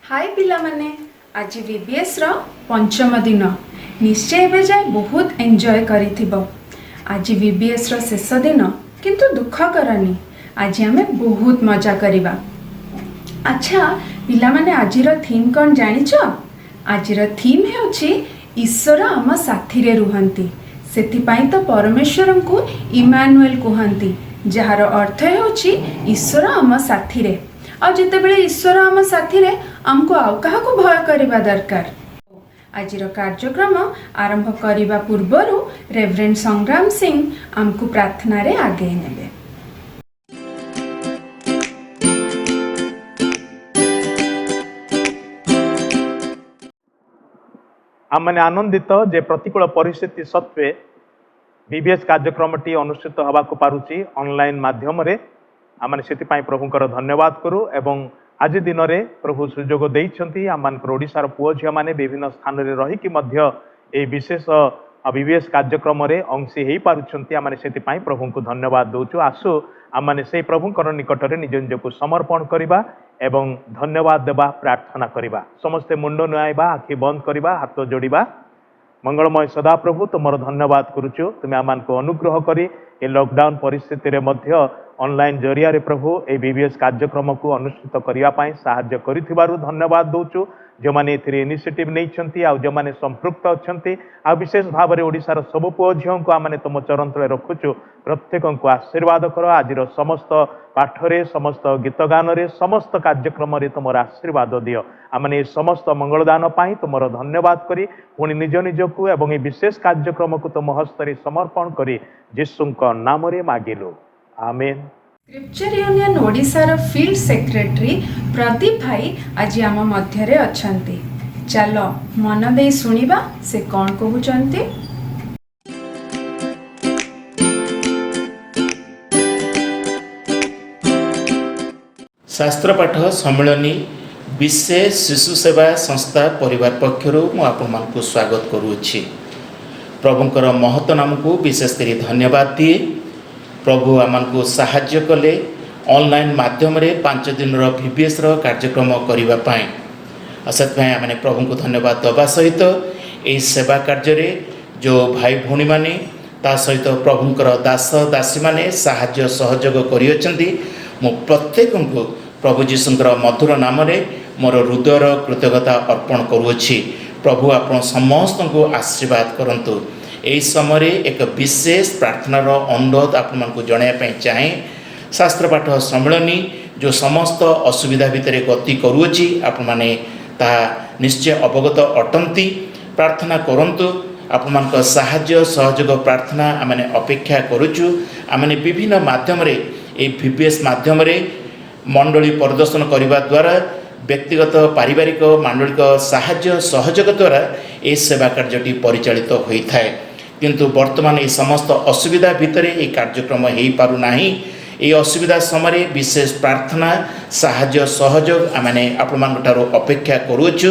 हाय पिला माने आज VBS रो पंचम दिन निश्चय एबे जाय बहुत एंजॉय करिथिबो। आज VBS रो शेष दिन किंतु दुख करनी आज आमे बहुत मजा करिबा। अच्छा पिला माने आज रो थीम कोन जानिछ? आज रो थीम हेउछि ईश्वर आम साथी रे रुहंती। सेति पई तो परमेश्वर को इमानुएल कहंती, जार अर्थ हेउछि ईश्वर आम साथी रे। और जिते बेले ईश्वर आम साथी रे हमको आउ कहा को भय करिबा दरकार। आज कार्यक्रम आरंभ करिबा पूर्वरु रेवरेंड संग्राम सिंह हमको प्रार्थना रे आगे नेबे। आमने आनंदित जे प्रतिकूल परिस्थिति सत्वे VBS कार्यक्रमटी अनुष्ठित हवा को पारुची ऑनलाइन माध्यम रे। आमने सेति पाई प्रभुकर धन्यवाद करू एवं आज दिन रे प्रभु सुजोग देइछंती आमनकर ओडिसार पुओ झिया माने विभिन्न स्थान रे रही कि मध्य ए विशेष VBS कार्यक्रम रे अंशी हेई पारुछंती। आमने सेति पाई प्रभु को धन्यवाद दोचु। आसु आमने से प्रभुकर निकट रे निज निज को समर्पण करिबा एवं धन्यवाद देबा प्रार्थना करिबा। समस्ते मुंड नुआइबा, आखि बंद करिबा, हाथ जोड़िबा। मंगलमय सदा प्रभु तुमर धन्यवाद करुचु। तुम आमान को अनुग्रह करी ए लॉकडाउन परिस्थिति रे मध्य ऑनलाइन जरिया रे प्रभु ए VBS कार्यक्रम को अनुष्ठित करिया पाई सहाय्य करिथिबारु धन्यवाद दोचु। जो माने एथिरे इनिशिएटिव नै छंती आ जो माने संपृक्त अछंती आ विशेष भाव रे ओडिसार सब पुओ झियों को आमाने तुम चरण तले रखुचु। प्रत्येक को आशीर्वाद कर। आजिर समस्त पाठ रे, समस्त गीत गान रे, समस्त कार्यक्रम रे तुमर आशीर्वाद दियो। आमाने समस्त मंगलदान पाई तुमर धन्यवाद करी पुणी निज निज को एवं ए विशेष कार्यक्रम को तुम हस्त रे समर्पण करी यीशुଙ୍କ नाम रे मागिलु, आमेन। स्क्रिप्चर यूनियन ओडिसार फील्ड सेक्रेटरी प्रदीप भाई आज आम मध्य रे अछंती। चलो मन दे सुनिबा से कौन कहउचंती। शास्त्र पाठ सम्मेलनी विशेष शिशु सेवा संस्था परिवार पक्षरु मु आपन मानकु स्वागत करूछि। प्रभुଙ୍କର महत्व नाम को विशेष करी धन्यवाद दिए। प्रभु आमको साहाय्य कले ऑनलाइन माध्यम रे 5 दिन VBS कार्यक्रम करिबा पाई। से आम प्रभु को धन्यवाद दबा सहित यही सेवा कार्य रे जो भाई भौणी माने ता सहित प्रभुଙ୍କର दास दासी माने साहाय्य सहयोग करियछंती। मु प्रत्येक को प्रभु जीशुଙ୍କର मधुर नाम रे मोर हृदयर कृतज्ञता अर्पण करूछि। प्रभु आपण समस्त को आशीर्वाद करंतु। यही समय एक विशेष प्रार्थनार अनुरोध आपण को जणाया चाहे। शास्त्र पाठ सम्मेलनी जो समस्त असुविधा भितर गति करुछि आपण माने ता निश्चय अवगत अटंती। प्रार्थना करंतु। आपण मान साहाय्य सहयोग प्रार्थना आमने अपेक्षा करुछु। आमने विभिन्न माध्यम रे ए VBS माध्यम रे मंडली प्रदर्शन करने द्वारा व्यक्तिगत पारिवारिक मांडलिक साहाय्य सहयोग द्वारा ए सेवा कार्यटी परिचालित होता है। किंतु वर्तमान ये समस्त असुविधा भितर ये कार्यक्रम हो पारु नाही। ये असुविधा समय विशेष प्रार्थना साहाय्य सहयोग आमने आपठार अपेक्षा करुछु।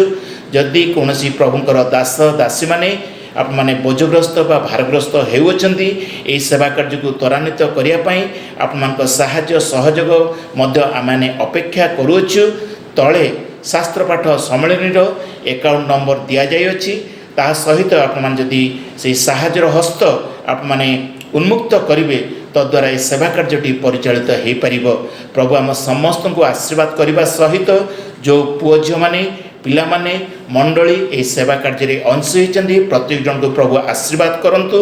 जदि कौन प्रभुଙ୍କର दास दासी माने आप माने बोझग्रस्त बा भारग्रस्त हेउछंती ए सेवा कार्य को त्वरान्वित करिया पई आपनक साहाय्य सहयोग मध्य आमाने अपेक्षा करूछु। तळे शास्त्र पाठ सम्मेलनी रो अकाउंट नंबर दिया जाय अछि। ता सहित आप मान जदि से साहाय्यर हस्त आप माने उन्मुक्त करिवे तद्वारा ए सेवा कार्यटी परिचालित हो पारिबो। प्रभु आम समस्त को आशीर्वाद करने सहित जो पुओ झियो माने पिला माने मंडली ए सेवा कार्य रे अंश होइचंदी प्रत्येक जन को प्रभु आशीर्वाद करंतु।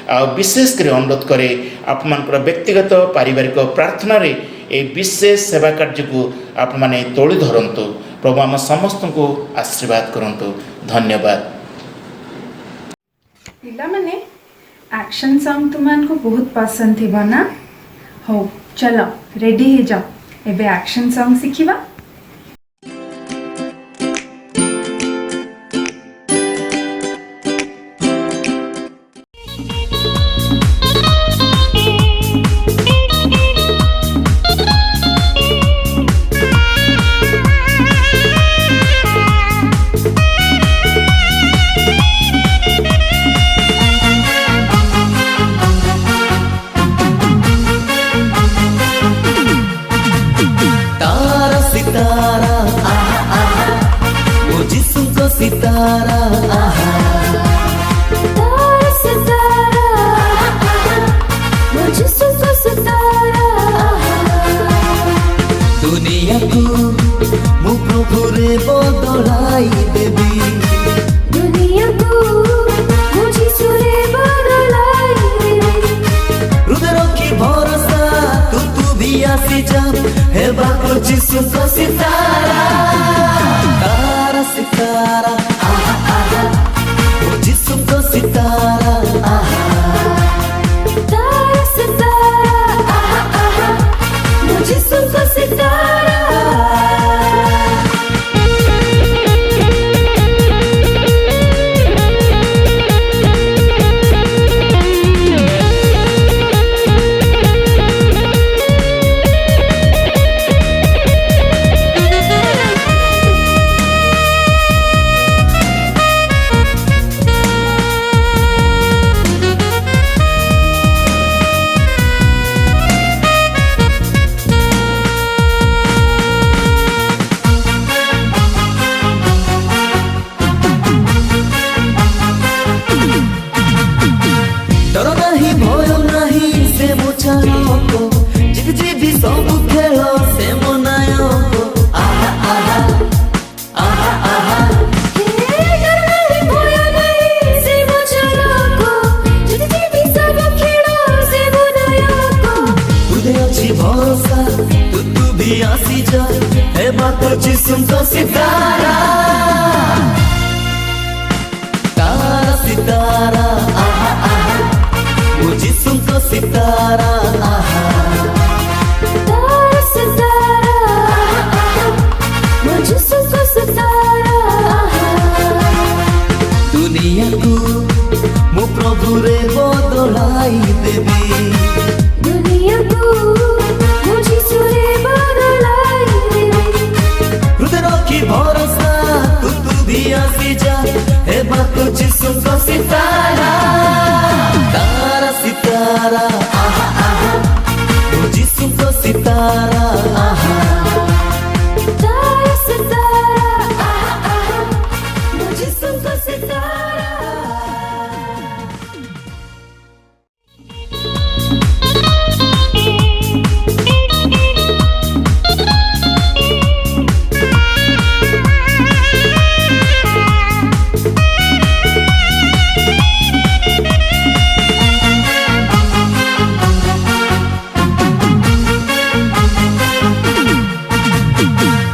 आ विशेष कर अनुरोध करे आप मानकर व्यक्तिगत पारिवारिक प्रार्थना रे ए विशेष सेवा कार्य को आप माने तोली धरंतु। प्रभु आम समस्त को आशीर्वाद करंतु। धन्यवाद। पिला माने एक्शन सॉन्ग तुमान को बहुत पसंद थी ना? हो चलो रेडी हो जाओ एबे एक्शन सॉन्ग सिखिबा। दुनिया को मु प्रभु रे बदलाई देवी दुनिया को मुझी सुरे बदलाई हृदय रखी भरोसा तू भी आसी जा हे बाको जिसु तो सितारा तारा सितारा आहा आहा ओ जिसु तो सितारा आहा तारा सितारा आहा आहा मुझी सुन सितारा डर नहीं भय नहीं से मो चालक जित जीवी सब खेल से मो नायक आहा आहा आहा आहा डर नहीं भय नहीं से मो चालक जित जीवी सब खेल से मो नायक हृदय अच्छी भरोसा तू भी आसी जा हे बात जिसम तो सितारा तारा सितारा आहा आहा वो जिसम तो सितारा आहा तारा सितारा आहा आहा मुझी सुन सितारा आहा दुनिया को मो प्रभु रे बदलाई देवी दुनिया को मुझी सुरे बदलाई हृदय रखी भरोसा तू भी आसी जा हे बात जिसु तो सितारा तारा सितारा आहा आहा वो जिसु तो सितारा आहा तारा सितारा आहा आहा मुझी सुन सितारा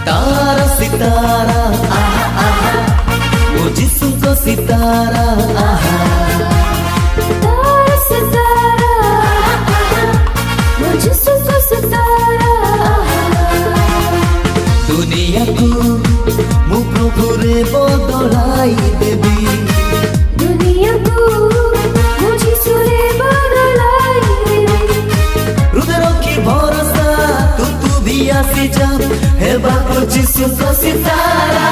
तारा सितारा आहा आहा वो जिसु तो सितारा आहा तारा सितारा आहा आहा मुझी सुन सितारा आहा दुनिया को मो प्रभु रे बदलाई देवी दुनिया को मुझी सुरे बदलाई हृदय रखी भरोसा तू भी आसी जा हे बाको जिसु तो सितारा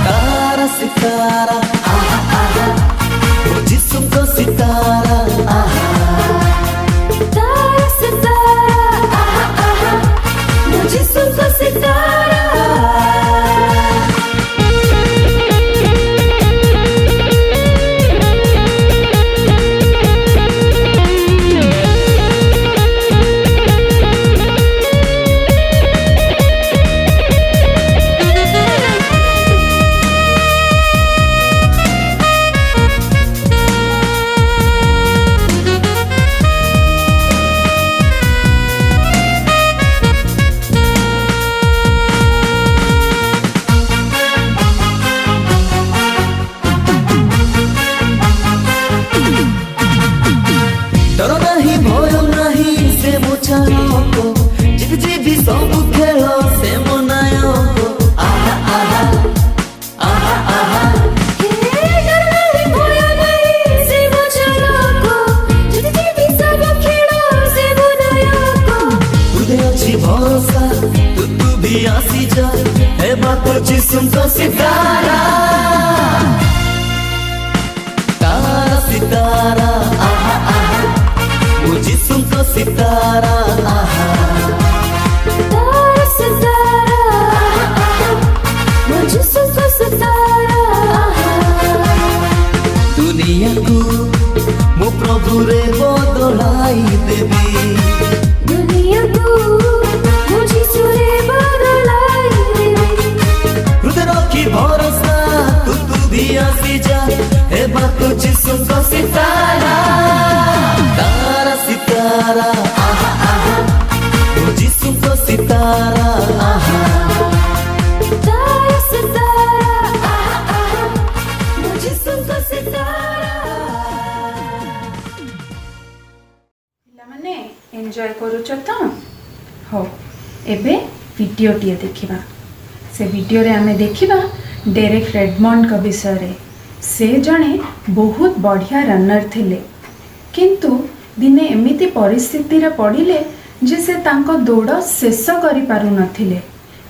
तारा सितारा आहा आहा वो जिसु तो सितारा आहा तारा सितारा आहा आहा मुझी सुन सितारा डर नहीं भय नहीं से मो चालक जित जीवी सब खेल से मो नायक आहा आहा आहा आहा डर नहीं भय नहीं से मो चालक जित जीवी सब खेल से मो नायक हृदय अच्छी भरोसा तू भी आसी जा हे बात जिसम तो सितारा तारा सितारा आहा आहा वो जिसम तो सितारा आहा तारा सितारा आहा आहा मुझी सुन सितारा आहा दुनिया को मो प्रभु रे बदलाई देवी दुनिया को मुझी सुरे सितारा आहा तारा सितारा आहा आहा ମୋ ଯୀଶୁଙ୍କ ସିତାରା ପିଲାମାନେ ଏନ୍ଜୟ କରୁଛ ତ? ହଉ ଏବେ ଭିଡ଼ିଓଟିଏ ଦେଖିବା। ସେ ଭିଡ଼ିଓରେ ଆମେ ଦେଖିବା ଡେରେକ୍ ରେଡମଣ୍ଡଙ୍କ ବିଷୟରେ। ସେ ଜଣେ ବହୁତ ବଢ଼ିଆ ରନର୍ ଥିଲେ, କିନ୍ତୁ ଦିନେ ଏମିତି ପରିସ୍ଥିତିରେ ପଡ଼ିଲେ ଯେ ସେ ତାଙ୍କ ଦୌଡ଼ ଶେଷ କରିପାରୁନଥିଲେ।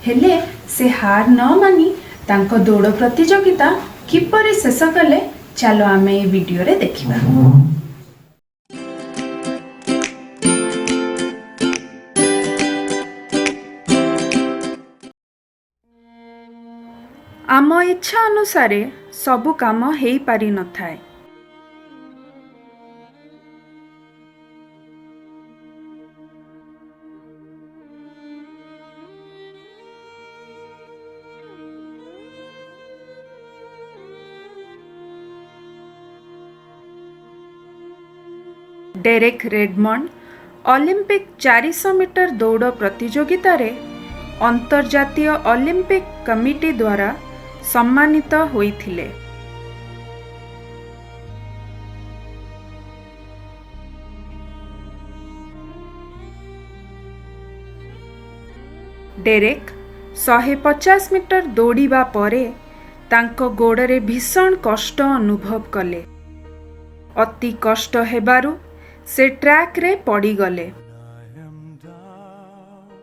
ହେଲେ ସେ ହାର ନ ମାନି ତାଙ୍କ ଦୌଡ଼ ପ୍ରତିଯୋଗିତା କିପରି ଶେଷ କଲେ, ଚାଲ ଆମେ ଏହି ଭିଡ଼ିଓରେ ଦେଖିବା। ଆମ ଇଚ୍ଛା ଅନୁସାରେ ସବୁ କାମ ହେଇପାରିନଥାଏ। ଡେରେକ୍ ରେଡମଣ୍ଡ ଅଲିମ୍ପିକ୍ 400 ମିଟର ଦୌଡ଼ ପ୍ରତିଯୋଗିତାରେ ଅନ୍ତର୍ଜାତୀୟ ଅଲିମ୍ପିକ୍ କମିଟି ଦ୍ୱାରା ସମ୍ମାନିତ ହୋଇଥିଲେ। ଡେରେକ୍ 150 ମିଟର ଦୌଡ଼ିବା ପରେ ତାଙ୍କ ଗୋଡ଼ରେ ଭୀଷଣ କଷ୍ଟ ଅନୁଭବ କଲେ। ଅତି କଷ୍ଟ ହେବାରୁ ସେ ଟ୍ରାକ୍ରେ ପଡ଼ିଗଲେ। I am down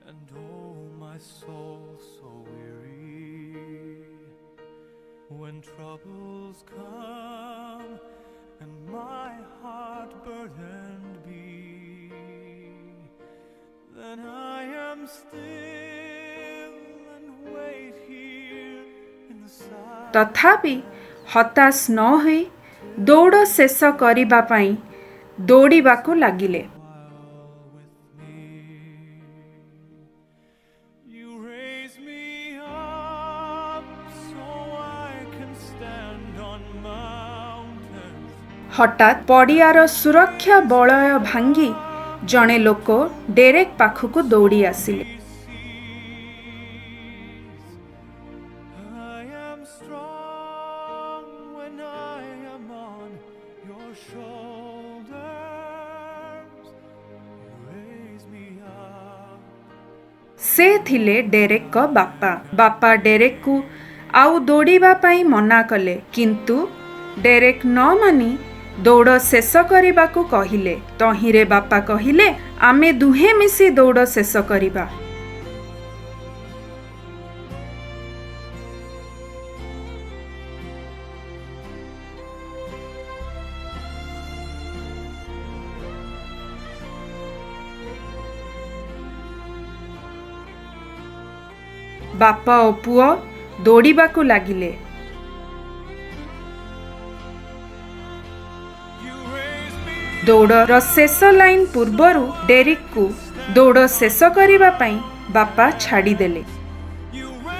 and oh my soul so weary. When troubles come and my heart burdened be, then I am still and wait here in the silence. ତଥାପି ହତାଶ ନ ହୋଇ ଦୌଡ଼ ଶେଷ କରିବା ପାଇଁ ଦୌଡ଼ିବାକୁ ଲାଗିଲେ। You raise me up so I can stand on mountains. ହଠାତ୍ ପଡ଼ିଆର ସୁରକ୍ଷା ବଳୟ ଭାଙ୍ଗି ଜଣେ ଲୋକ ଡେରେକ୍ ପାଖକୁ ଦୌଡ଼ି ଆସିଲେ। I am strong when I am on your shoulders. You raise me up. ସେ ଥିଲେ ଡେରେକ୍ଙ୍କ ବାପା। ବାପା ଡେରେକ୍କୁ ଆଉ ଦୌଡ଼ିବା ପାଇଁ ମନା କଲେ, କିନ୍ତୁ ଡେରେକ୍ ନ ମାନି ଦୌଡ଼ ଶେଷ କରିବାକୁ କହିଲେ। ତହିଁରେ ବାପା କହିଲେ, ଆମେ ଦୁହେଁ ମିଶି ଦୌଡ଼ ଶେଷ କରିବା। ବାପା ଓ ପୁଅ ଦୌଡ଼ିବାକୁ ଲାଗିଲେ। You raise me ଦୌଡ଼ର ଶେଷ ଲାଇନ୍ ପୂର୍ବରୁ ଡେରିକ୍କୁ ଦୌଡ଼ ଶେଷ କରିବା ପାଇଁ ବାପା ଛାଡ଼ିଦେଲେ।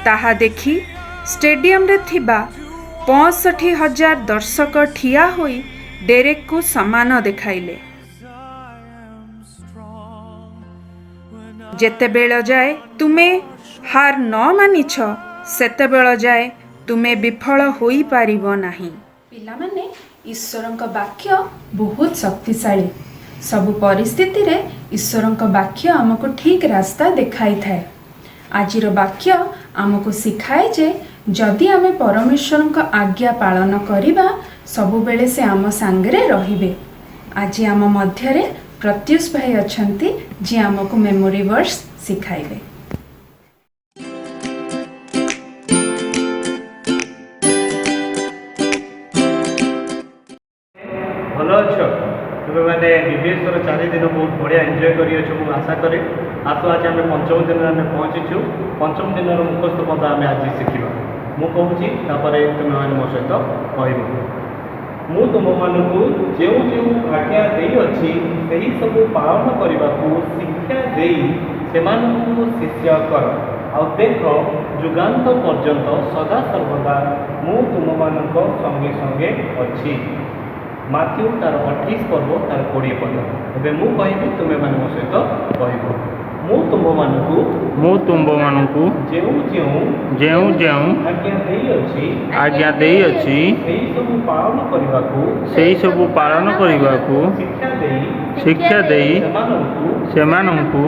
ତାହା ଦେଖି ଷ୍ଟାଡିୟମରେ ଥିବା 65,000 ଦର୍ଶକ ଠିଆ ହୋଇ ଡେରେକ୍କୁ ସମ୍ମାନ ଦେଖାଇଲେ। I am strong when I ଯେତେବେଳ ଯାଏ ତୁମେ ହାର ନ ମାନିଛ, ସେତେବେଳ ଯାଏ ତୁମେ ବିଫଳ ହୋଇପାରିବ ନାହିଁ। ପିଲାମାନେ, ଈଶ୍ୱରଙ୍କ ବାକ୍ୟ ବହୁତ ଶକ୍ତିଶାଳୀ। ସବୁ ପରିସ୍ଥିତିରେ ଈଶ୍ୱରଙ୍କ ବାକ୍ୟ ଆମକୁ ଠିକ୍ ରାସ୍ତା ଦେଖାଇଥାଏ। ଆଜିର ବାକ୍ୟ ଆମକୁ ଶିଖାଏ ଯେ ଯଦି ଆମେ ପରମେଶ୍ୱରଙ୍କ ଆଜ୍ଞା ପାଳନ କରିବା, ସବୁବେଳେ ସେ ଆମ ସାଙ୍ଗରେ ରହିବେ। ଆଜି ଆମ ମଧ୍ୟରେ ପ୍ରତ୍ୟୁଷ ଭାଇ ଅଛନ୍ତି, ଯିଏ ଆମକୁ ମେମୋରି ଭର୍ସ ଶିଖାଇବେ। ଭଲ ଅଛ? ତୁମେମାନେ ବିବିଏସ୍ର 4 ଦିନ ବହୁତ ବଢ଼ିଆ ଏନ୍ଜୟ କରିଅଛ ମୁଁ ଆଶା କରେ। ଆଜି ଆମେ ପଞ୍ଚମ ଦିନରେ ଆମେ ପହଞ୍ଚିଛୁ। ପଞ୍ଚମ ଦିନର ମୁଖସ୍ଥ ପଦ ଆମେ ଆଜି ଶିଖିବା। ମୁଁ କହୁଛି, ତାପରେ ତୁମେମାନେ ମୋ ସହିତ କହିବ। ମୁଁ ତୁମମାନଙ୍କୁ ଯେଉଁ ଯେଉଁ ଆଜ୍ଞା ଦେଇଅଛି ସେହି ସବୁ ପାଳନ କରିବାକୁ ଶିକ୍ଷା ଦେଇ ସେମାନଙ୍କୁ ଶିଷ୍ୟ କର। ଆଉ ଦେଖ, ଯୁଗାନ୍ତ ପର୍ଯ୍ୟନ୍ତ ସଦାସର୍ବଦା ମୁଁ ତୁମମାନଙ୍କ ସଙ୍ଗେ ସଙ୍ଗେ ଅଛି। ମାଥ୍ୟୁ ତାର 28 ପର୍ବ ତାର 20 ପଦ। ଏବେ ମୁଁ କହିବି, ତୁମେମାନେ ମୋ ସହିତ କହିବ। ମୁଁ ମୁଁ ତୁମମାନଙ୍କୁ ମୁଁ ତୁମ୍ଭମାନଙ୍କୁ ଯେଉଁ ଯେଉଁ ଯେଉଁ ଯେଉଁ ଆଜ୍ଞା ଦେଇଅଛି ସେହି ସବୁ ପାଳନ କରିବାକୁ ଶିକ୍ଷା ଦେଇ ସେମାନଙ୍କୁ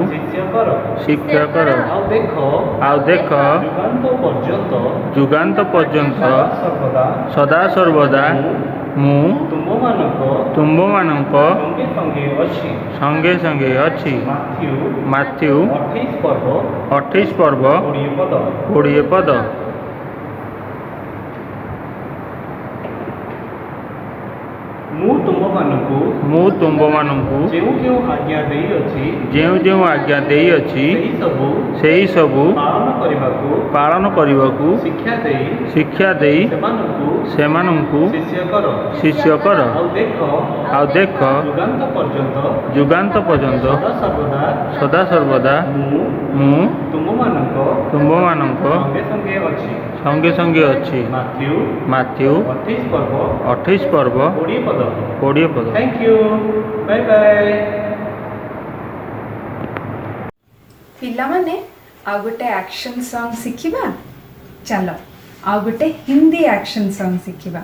ଶିକ୍ଷା କର। ଆଉ ଦେଖ ଯୁଗାନ୍ତ ପର୍ଯ୍ୟନ୍ତ ସଦାସର୍ବଦା ମୁଁ ତୁମ୍ଭମାନଙ୍କ ସଙ୍ଗେ ସଙ୍ଗେ ଅଛି। ମାଥ୍ୟୁ 28 ପର୍ବ 20 ପଦ। ମୁଁ ତୁମ୍ଭମାନଙ୍କୁ ଯେଉଁ ଯେଉଁ ଆଜ୍ଞା ଦେଇଅଛି ସେହି ସବୁ ପାଳନ କରିବାକୁ ଶିକ୍ଷା ଦେଇ ସେମାନଙ୍କୁ ଶିଷ୍ୟ କର। ଆଉ ଦେଖ ଯୁଗାନ୍ତ ପର୍ଯ୍ୟନ୍ତ ସଦାସର୍ବଦା ମୁଁ ତୁମ୍ଭମାନଙ୍କ ସଙ୍ଗେ ସଙ୍ଗେ ଅଛି। ମାଥ୍ୟୁ 28 ପର୍ବ 20 ପଦ। Thank you. Bye bye. ପିଲାମାନେ ଆଉ ଗୋଟେ ଆକ୍ସନ୍ ସଙ୍ଗ୍ ଶିଖିବା। ଚାଲ ଆଉ ଗୋଟେ ହିନ୍ଦୀ ଆକ୍ସନ୍ ସଙ୍ଗ୍ ଶିଖିବା।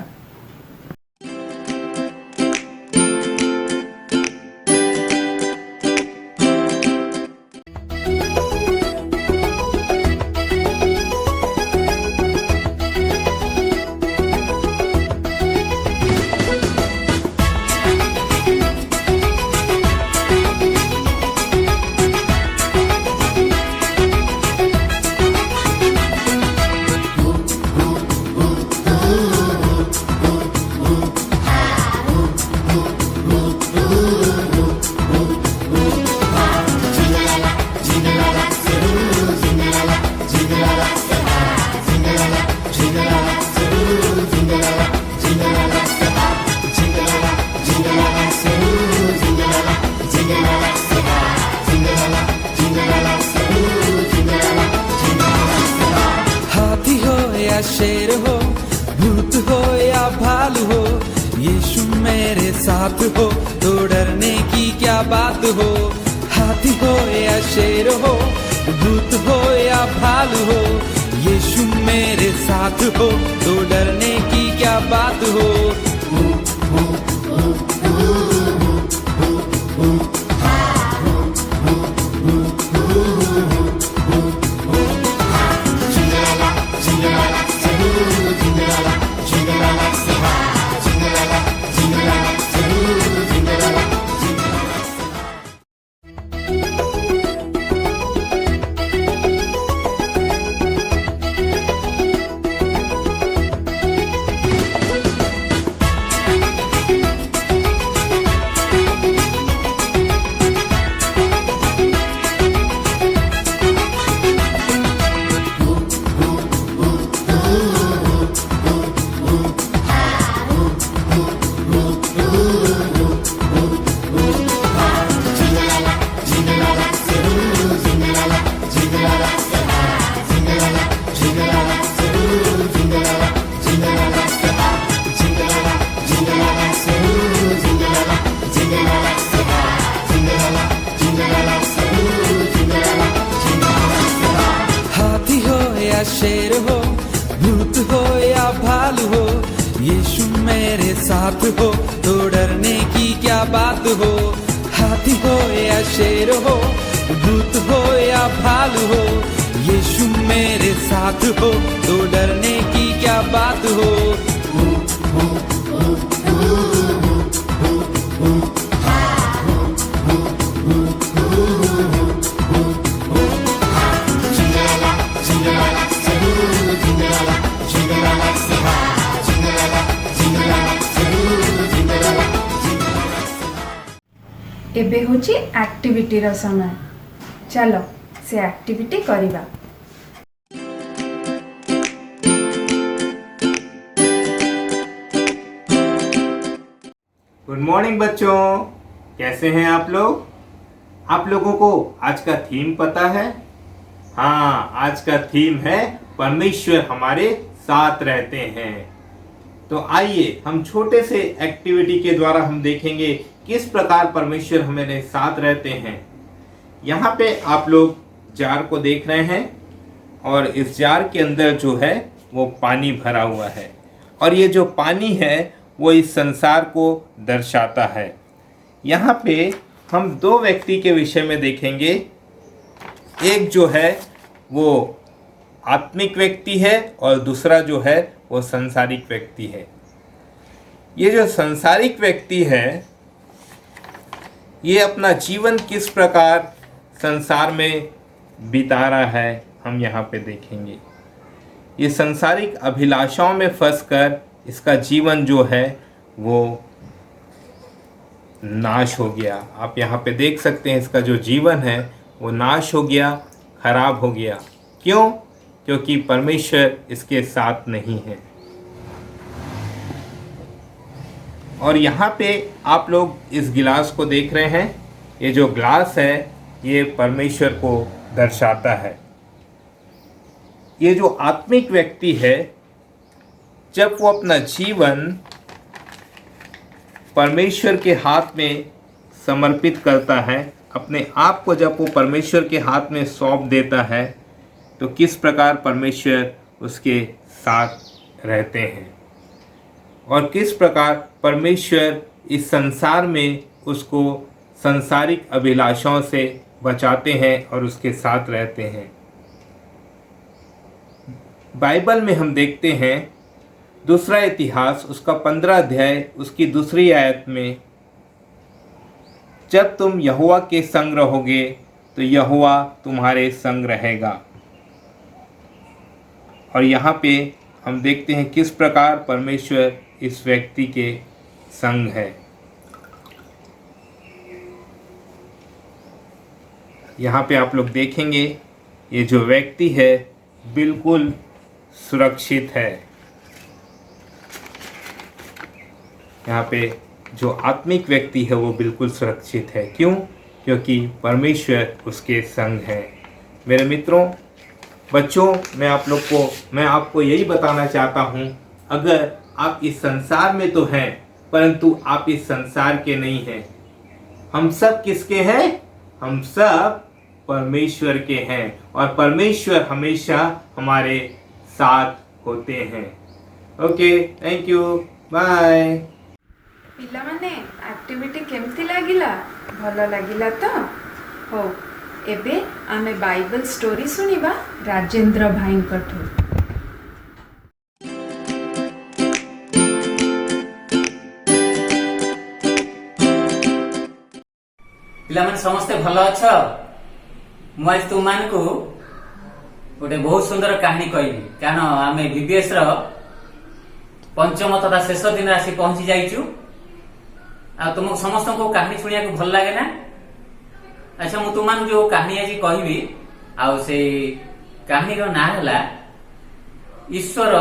हाथी हो या शेर हो, भूत हो या भालू हो, यीशु मेरे साथ हो तो डरने की क्या बात हो। हाथी हो या शेर हो, भूत हो या भालू हो, यीशु मेरे साथ हो तो डरने की क्या बात हो। हाथी हो या शेर हो, भूत हो या भालू हो, यीशु मेरे साथ हो तो डरने की क्या बात हो। हाथी हो या शेर हो, भूत हो या भालू हो, यीशु मेरे साथ हो तो डरने की क्या बात हो। ଏବେ ହେଉଛି ଆକ୍ଟିଭିଟିର ସମୟ। ଚାଲ ସେ ଆକ୍ଟିଭିଟି କରିବା। गुड मॉर्निंग बच्चों, कैसे हैं आप लोग? आप लोगों को आज का थीम पता है? हाँ, आज का थीम है परमेश्वर हमारे साथ रहते हैं। तो आइए हम छोटे से एक्टिविटी के द्वारा हम देखेंगे किस प्रकार परमेश्वर हमारे साथ रहते हैं। यहाँ पे आप लोग जार को देख रहे हैं और इस जार के अंदर जो है वो पानी भरा हुआ है और ये जो पानी है वो इस संसार को दर्शाता है। यहाँ पे हम दो व्यक्ति के विषय में देखेंगे। एक जो है वो आत्मिक व्यक्ति है और दूसरा जो है वो सांसारिक व्यक्ति है। ये जो सांसारिक व्यक्ति है ये अपना जीवन किस प्रकार संसार में बिता रहा है हम यहाँ पे देखेंगे। ये सांसारिक अभिलाषाओं में फंसकर इसका जीवन जो है वो नाश हो गया। आप यहाँ पे देख सकते हैं इसका जो जीवन है वो नाश हो गया, खराब हो गया। क्यों? क्योंकि परमेश्वर इसके साथ नहीं है। और यहाँ पे आप लोग इस गिलास को देख रहे हैं। ये जो ग्लास है ये परमेश्वर को दर्शाता है। ये जो आत्मिक व्यक्ति है जब वो अपना जीवन परमेश्वर के हाथ में समर्पित करता है, अपने आप को जब वो परमेश्वर के हाथ में सौंप देता है तो किस प्रकार परमेश्वर उसके साथ रहते हैं और किस प्रकार परमेश्वर इस संसार में उसको सांसारिक अभिलाषाओं से बचाते हैं और उसके साथ रहते हैं। बाइबल में हम देखते हैं दूसरा इतिहास उसका 15 अध्याय उसकी दूसरी आयत में, जब तुम यहोवा के संग रहोगे तो यहोवा तुम्हारे संग रहेगा। और यहाँ पे हम देखते हैं किस प्रकार परमेश्वर इस व्यक्ति के संग है। यहाँ पे आप लोग देखेंगे ये जो व्यक्ति है बिल्कुल सुरक्षित है। यहाँ पे जो आत्मिक व्यक्ति है वो बिल्कुल सुरक्षित है। क्यों? क्योंकि परमेश्वर उसके संग है। मेरे मित्रों, बच्चों, मैं आपको यही बताना चाहता हूँ, अगर आप इस संसार में तो हैं परंतु आप इस संसार के नहीं हैं। हम सब किसके हैं? हम सब परमेश्वर के हैं और परमेश्वर हमेशा हमारे साथ होते हैं। Okay, thank you, bye. पिलामाने एक्टिविटी केमती लागिला? भल लागिला तो? हो, एबे आमे बाइबल स्टोरी सुनिबा राजेंद्र भाई कठू। पिलामाने समस्ते भल अछ? मु आज तुम मान को गोटे बहुत सुंदर कहानी कहबी, कारण आमे बीबीएस रो पंचम तथा शेष दिन आसी पहुंची जाइचु। आ तुमको समस्त को कहानी शुणिया को भल लगे ना? अच्छा, मु तुम जो कहानी आज कहबी आ से कहानी रो ना हला ईश्वर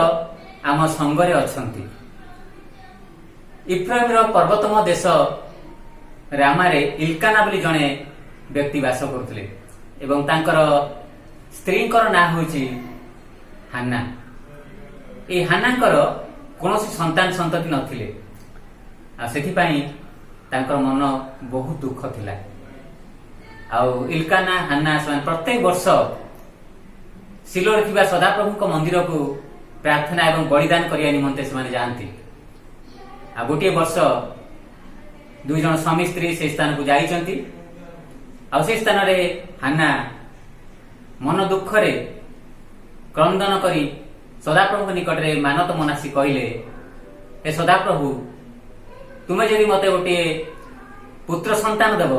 आम संगरे अछंती। इफ्राइम रो पर्वतम देश रामारे इल्काना बोली जणे व्यक्ति वास करथले एवं तांकर स्त्रींकर ना होची हान्ना। ए हान्नांकर कोनोसी संतान संतति नथिले आ सेथि पई तांकर मन बहुत दुख थिला। आउ इल्काना हान्ना समान प्रत्येक वर्ष सिलोर थिबा सदाप्रभुଙ୍କ मंदिर को प्रार्थना एवं बलिदान करिया निमंते से जाती। आ गोटे वर्ष दुई जन स्वामी स्त्री से स्थान को जाइछंती। आ से स्थान रे हान्ना मन दुख रे क्रंदन करी सदाप्रभु निकट रे मानत मनासी कहले, हे सदाप्रभु, तुमे यदि मते गोटे पुत्र संतान देव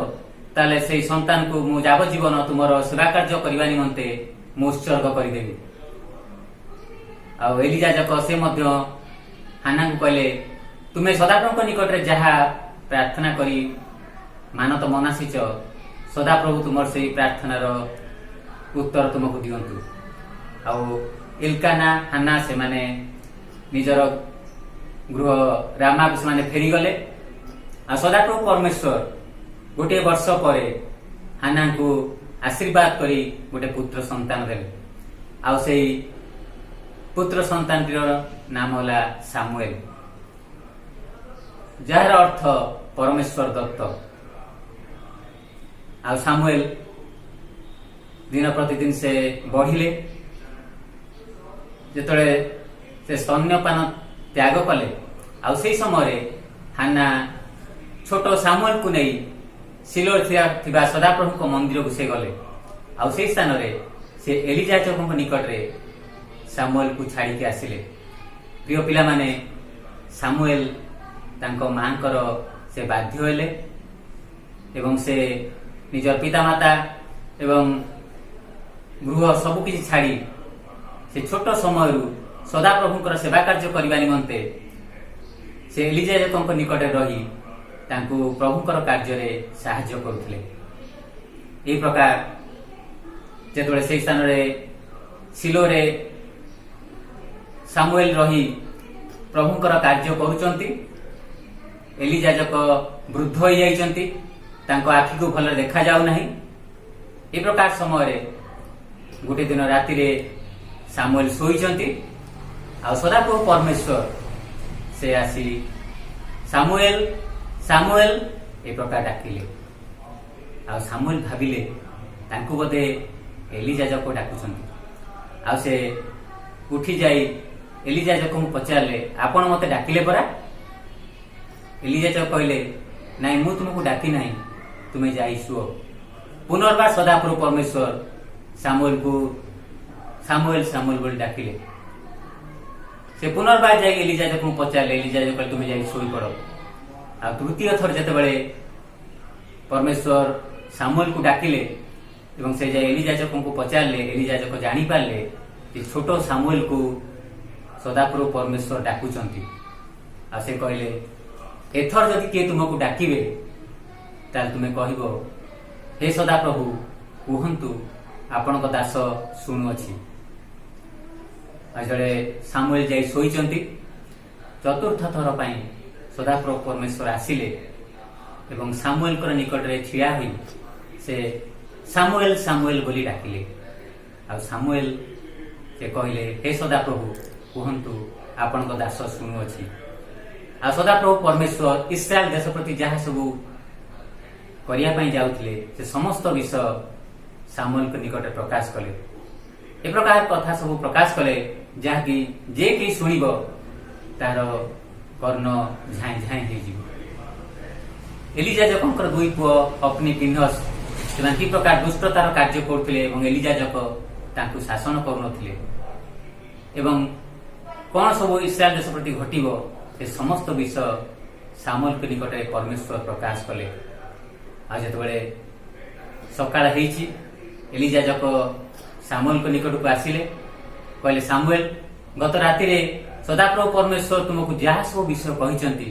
ताले से संतान को मु जावजीवन तुमर सेवा कार्य करबा निमंते मु उत्सर्ग करदेवी। आ एलिजा जक से मध्य हान्ना को कहले, तुमे सदाप्रभु निकट रे जहा प्रार्थना करी मानत मनासीच सदाप्रभु तुमर से प्रार्थनार उत्तर तुमको दियंतु। आउ इल्काना हान्ना से माने निजर गृह रामा से माने फेरी गले। आ सदाप्रभु परमेश्वर गोटे वर्ष परे हान्ना को आशीर्वाद करी गोटे पुत्र संतान देले। आ से पुत्र संतान नाम होला सामुएल, जार अर्थ परमेश्वर दत्त। आ सामुएल दिन प्रतिदिन से बढ़िले जेतले से स्तन्यपान त्याग कले आ से समय हान्ना छोट सामुएल को नहीं सिलोर थिबा सदाप्रभु को मंदिर को से गले आ से स्थान रे से एलिजाजक निकट रे सामुएल को छाड़ी के आसिले। प्रिय पिला माने सामुएल तांको मांकर से बाध्य हेले एवं से निजर पितामाता एवं गृह सबु किछि छाड़ी से छोट समय सदाप्रभुଙ୍କର सेवा कार्य करबा निमंते से एलिजाजक निकट रही तांको प्रभुଙ୍କର कार्य रे सहाय्य करुथिले। ए प्रकार जेतबे से स्थान रे सिलो रे सामुएल रही प्रभुଙ୍କର कार्य करूचंती एलिजाजक वृद्ध हो जाइचंती तांको आखि को भल देखा जाउ नाही। ए प्रकार समय रे गोटे दिन राति रे सामुएल सोईचंती आ सदाप्रभु परमेश्वर से आसी सामुएल सामुएल ए प्रकार डाकिले आ सामुएल भाबिले तांको बोधे एलिजाजक को डाकुचंती आ से उठी जाई एलिजाजक को पचारले आपण मते डाकिले परा। एलिजाजक कहले नाई मु तुमको डाकी नाही तुमे जाई सुओ। पुनर्बार सदाप्रभु परमेश्वर सामुएल को सामुएल सामुएल बोल डाकिले से पुनर्बार जाई एलिजाजक को पचारले एलिजाजक कहले तुमे जाई सोई पड़ो। आ तृतीय थर जेतेबेले परमेश्वर सामुएल को डाकिले एवं से जाई एलिजाजक को पचारले एलिजाजक जानी पारले कि छोटो सामुएल को सदाप्रभु परमेश्वर डाकुचंती आ से कहले एथर जदि किए तुमको डाकिबे ताल तुमे कहबो हे सदाप्रभु कहंतु आपणक दास शुणुअछि। आजळे सामुएल जाई सोईचंती चतुर्थ थर पई सदाप्रभु परमेश्वर आसिले एवं सामुएल कर निकट रे छिया होई से सामुएल सामुएल बोली डाकिले आ सामुएल से कहले हे सदाप्रभु कहंतु आपणक दास शुणुअछि। आ सदाप्रभु परमेश्वर इस्राएल देश प्रति जहाँ सबू करिया पई जाउथिले से समस्त विषय सामुएल के निकट प्रकाश कले। ए प्रकार कथा सब प्रकाश कले जहाँ कि जे कि सुनिबो तार कर्ण झाई झाई हे जिवो। एलिजाजकंकर दुई पुओ अपनी पिन्हस ସେମାନେ କି ପ୍ରକାର ଦୁଷ୍ଟତାର କାର୍ଯ୍ୟ କରୁଥିଲେ ଏବଂ ଏଲିଜାଜକ ତାଙ୍କୁ ଶାସନ କରୁନଥିଲେ ଏବଂ କଣ ସବୁ ଇସ୍ରାଏଲ ଦେଶ ପ୍ରତି ଘଟିବ ସେ ସମସ୍ତ ବିଷୟ ସାମୁଏଲଙ୍କ ନିକଟରେ ପରମେଶ୍ୱର ପ୍ରକାଶ କଲେ। ଆଉ ଯେତେବେଳେ ସକାଳ ହେଇଛି ଏଲିଜାଜକ ସାମୁଏଲଙ୍କ ନିକଟକୁ ଆସିଲେ କହିଲେ ସାମୁଏଲ ଗତ ରାତିରେ ସଦାପ୍ରଭୁ ପରମେଶ୍ୱର ତୁମକୁ ଯାହା ସବୁ ବିଷୟ କହିଛନ୍ତି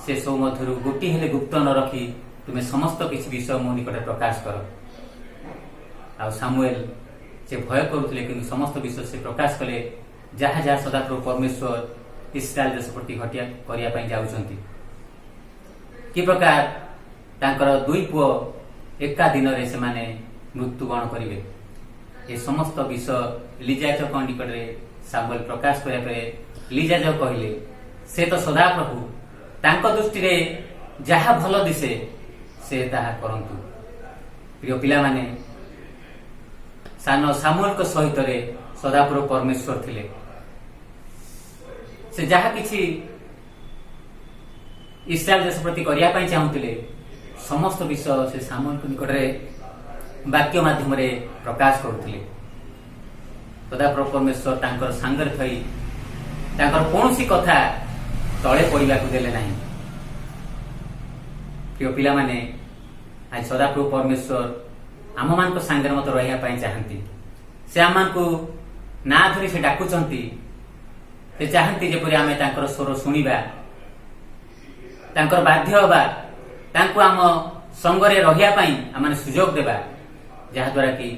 ସେ ସବୁ ମଧ୍ୟରୁ ଗୋଟିଏ ହେଲେ ଗୁପ୍ତ ନ ରଖି ତୁମେ ସମସ୍ତ କିଛି ବିଷୟ ମୋ ନିକଟରେ ପ୍ରକାଶ କର। ଆଉ ସାମୁଏଲ ସେ ଭୟ କରୁଥିଲେ କିନ୍ତୁ ସମସ୍ତ ବିଷୟ ସେ ପ୍ରକାଶ କଲେ ଯାହା ଯାହା ସଦାପ୍ରଭୁ ପରମେଶ୍ୱର ଇସ୍ରାଏଲ ଦେଶ ପ୍ରତି ଘଟିଆ କରିବା ପାଇଁ ଯାଉଛନ୍ତି। କି ପ୍ରକାର ତାଙ୍କର ଦୁଇ ପୁଅ ଏକା ଦିନରେ ସେମାନେ ମୃତ୍ୟୁବରଣ କରିବେ ଏ ସମସ୍ତ ବିଷୟ ଏଲିଜାଜକ ନିକଟରେ ସାମୁଏଲ ପ୍ରକାଶ କରିବା ପରେ ଏଲିଜାଜକ କହିଲେ ସେ ତ ସଦାପ୍ରଭୁ ତାଙ୍କ ଦୃଷ୍ଟିରେ ଯାହା ଭଲ ଦିଶେ ସେ ତାହା କରନ୍ତୁ। ପ୍ରିୟ ପିଲାମାନେ ସାନ ସାମୁଏଲଙ୍କ ସହିତରେ ସଦାପ୍ରଭୁ ପରମେଶ୍ୱର ଥିଲେ। ସେ ଯାହା କିଛି ଇସ୍ରାଏଲ ଦେଶ ପ୍ରତି କରିବା ପାଇଁ ଚାହୁଁଥିଲେ ସମସ୍ତ ବିଷୟ ସେ ସାମୁଏଲଙ୍କ ନିକଟରେ ବାକ୍ୟ ମାଧ୍ୟମରେ ପ୍ରକାଶ କରୁଥିଲେ। ସଦାପ୍ରଭୁ ପରମେଶ୍ୱର ତାଙ୍କର ସାଙ୍ଗରେ ଥଇ ତାଙ୍କର କୌଣସି କଥା ତଳେ ପଡ଼ିବାକୁ ଦେଲେ ନାହିଁ। ପ୍ରିୟ ପିଲାମାନେ ଆଜି ସଦାପ୍ରଭୁ ପରମେଶ୍ୱର ଆମମାନଙ୍କ ସାଙ୍ଗରେ ମତେ ରହିବା ପାଇଁ ଚାହାନ୍ତି। ସେ ଆମମାନଙ୍କୁ ନାଁ ଧରି ସେ ଡାକୁଛନ୍ତି। ସେ ଚାହାନ୍ତି ଯେପରି ଆମେ ତାଙ୍କର ସ୍ୱର ଶୁଣିବା ତାଙ୍କର ବାଧ୍ୟ ହେବା ତାଙ୍କୁ ଆମ ସଙ୍ଗରେ ରହିବା ପାଇଁ ଆମେ ସୁଯୋଗ ଦେବା ଯାହାଦ୍ୱାରା କି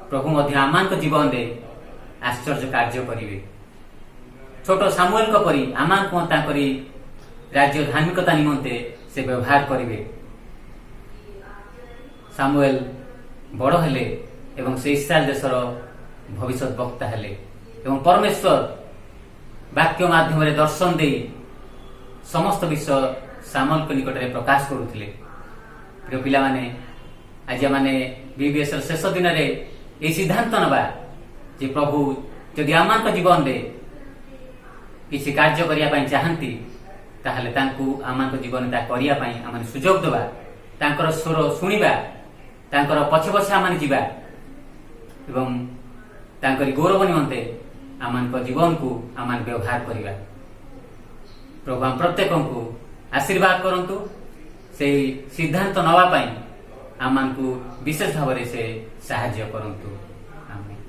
ପ୍ରଭୁ ମଧ୍ୟ ଆମମାନଙ୍କ ଜୀବନରେ ଆଶ୍ଚର୍ଯ୍ୟ କାର୍ଯ୍ୟ କରିବେ। ଛୋଟ ସାମୁଏଲଙ୍କ ପରି ଆମମାନଙ୍କୁ ତାଙ୍କରି ରାଜ୍ୟ ଧାର୍ମିକତା ନିମନ୍ତେ ସେ ବ୍ୟବହାର କରିବେ। ସାମୁଏଲ ବଡ଼ ହେଲେ ଏବଂ ସେ ଇସ୍ରାଏଲ ଦେଶର ଭବିଷ୍ୟତ ବକ୍ତା ହେଲେ ଏବଂ ପରମେଶ୍ୱର ବାକ୍ୟ ମାଧ୍ୟମରେ ଦର୍ଶନ ଦେଇ ସମସ୍ତ ବିଷୟ ସାମୁଏଲଙ୍କ ନିକଟରେ ପ୍ରକାଶ କରୁଥିଲେ। ପ୍ରିୟ ପିଲାମାନେ ଆଜି ଆମେ ବିବିଏସ୍ର ଶେଷ ଦିନରେ ये सिद्धांत नवा जे प्रभु जदि आम जीवन में किसी कार्य करने चाहती ताहले तांकु आम जीवन ता करने आम सुजोग देवा तांकर स्वर शुणा तांकर पछे पछे आम जीवा एवं तांकरी गौरव निमंते आम जीवन को आम व्यवहार करवा। प्रभु आम प्रत्येक को आशीर्वाद करंतु से सिद्धांत नवा पाई आम को विशेष भाव से साहाय्य करंतु। आमेन।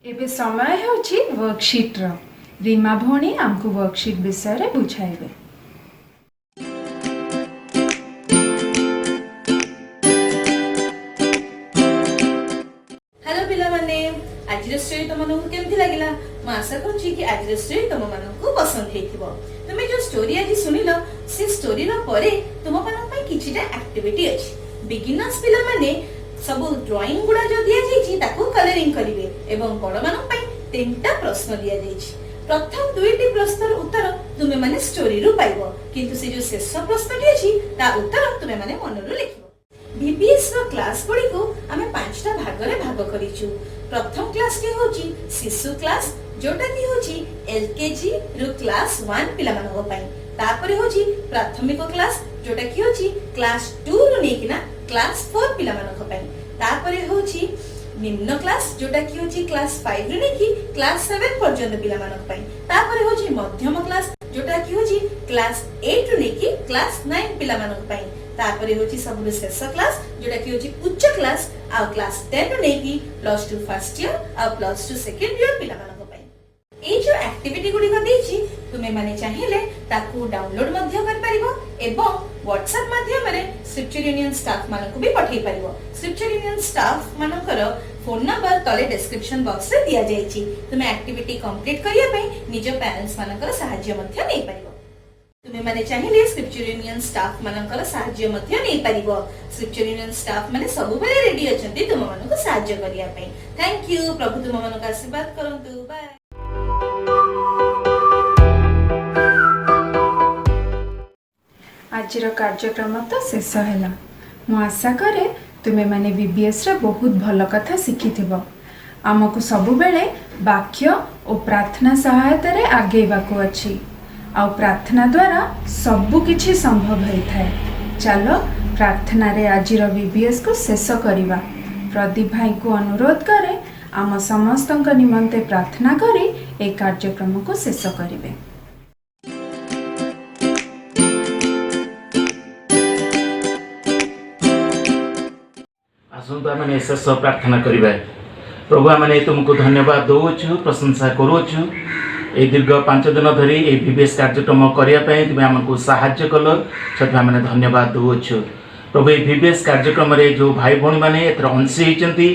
एबे समय होछि वर्कशीट रो। रीमा भौणी आमको वर्कशीट विषय रे बुझाइबे। हेलो पिला माने आज स्टोरी तुम मानक केमथि लागिला म आशा करूची कि आज स्टोरी तुम मानक पसंद हेथिबो। तुमे जो स्टोरी आज सुनिलो से स्टोरी रो परे तुम मानक पई किछिटा एक्टिविटी अछि। बिगिनर्स पिला माने सब ड्राइंग गुडा जो दिया जाइछि ताकू कलरिंग करिवे एवं बड़ मानक पई तीनटा प्रश्न दिया जाइछि। प्रथम दुईटी प्रश्नर उत्तर तुमे माने स्टोरी रु पाइबो किंतु से जो शेष प्रश्नटी अछि ता उत्तर तुमे माने मनरु लिखिबो। बीबीएस रो क्लास गुडी को आमे 5टा भाग रे भाग करिछु। प्रथम क्लास टी होची शिशु क्लास जोटा की होची एलकेजी रो क्लास 1 पिला मानको पई। तापरे होची प्राथमिक क्लास जोटा की होची क्लास 2 रो नेकिना क्लास 4 पिला मानको पई। तापरे होची निम्न क्लास जोटा की होची क्लास 5 रो नेकी क्लास 7 पर्यंत पिला मानको पई। तापरे होची मध्यम क्लास जोटा की होची क्लास 8 रो नेकी क्लास 9 पिला मानको पई। तापरे होची सबु शेष क्लास जोटा की होची उच्च क्लास आ क्लास 10 रो नेकी प्लस 2 फर्स्ट ईयर आ प्लस 2 सेकंड ईयर पिला मानको पई। ए जो एक्टिविटी गुडी को देछि तुमे माने चाहिले ताकू डाउनलोड मध्य कर परिबो एवं व्हाट्सएप माध्यम रे स्क्रिप्चर यूनियन स्टाफ मानको भी पठै परिबो। स्क्रिप्चर यूनियन स्टाफ मानकर फोन नंबर तले डिस्क्रिप्शन बॉक्स रे दिया जाइछि। तुमे एक्टिविटी कंप्लीट करिया पई निज पेरेंट्स मानकर सहाय्य मध्य नै परिबो। तुमे माने चाहिले स्क्रिप्चर यूनियन स्टाफ मानकर सहाय्य मध्य नै परिबो। स्क्रिप्चर यूनियन स्टाफ माने सब बेले रेडी अछंती तुम मानको सहाय्य करिया पई। Thank you. प्रभु तुम मानको आशीर्वाद करंतु। बाय। आज कार्यक्रम तो शेष है। मु आशा करे तुमे माने बीबीएस रे बहुत भल कथा शिखिथिबो। आमको सबु बेले वाक्य और प्रार्थना सहायता रे आगेबाको अछि। आ प्रार्थना द्वारा सबु किछि संभव होइथाय। चलो प्रार्थना रे आजिर बीबीएस को शेष करिबा। प्रदीप भाई को अनुरोध करे आम समस्तंक निमंते प्रार्थना करी ए कार्यक्रम को शेष करिवे। आसंतु आमे शेष प्रार्थना करिबा। प्रभु आमे तुमको धन्यवाद दउछु प्रशंसा करूछु। ए दीर्घ 5 दिन धरी ए बीबीएस कार्यक्रम करिया पई तुमे हमको सहाय्य कलो सत्य आमे धन्यवाद दउछु। प्रभु ए बीबीएस कार्यक्रम रे जो भाई भौणी माने एतर अंशी हिचंती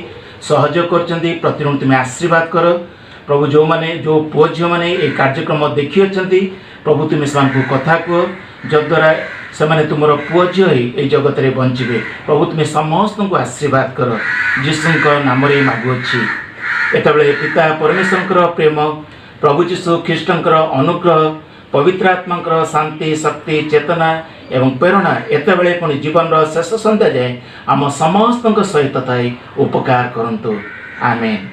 सहयोग करचंती प्रतिदिन तुमे आशीर्वाद करो। प्रभु जो माने जो पुओ माने ए कार्यक्रम देखि अछंती प्रभु तुमे समान कथा को जद्वारा से तुम पुओ झी ए जगत रे बंचिबे। प्रभु तुमे समस्त को आशीर्वाद करो जीशु नाम रे मागुछि। एतबेले पिता परमेश्वर प्रेम प्रभु जीशु ख्रीष्टंकर अनुग्रह पवित्र आत्मा शांति शक्ति चेतना एवं प्रेरणा एतबेले पुणी जीवन शेष संध्या जाए आम समस्त सहित उपकार करंतु। आमेन।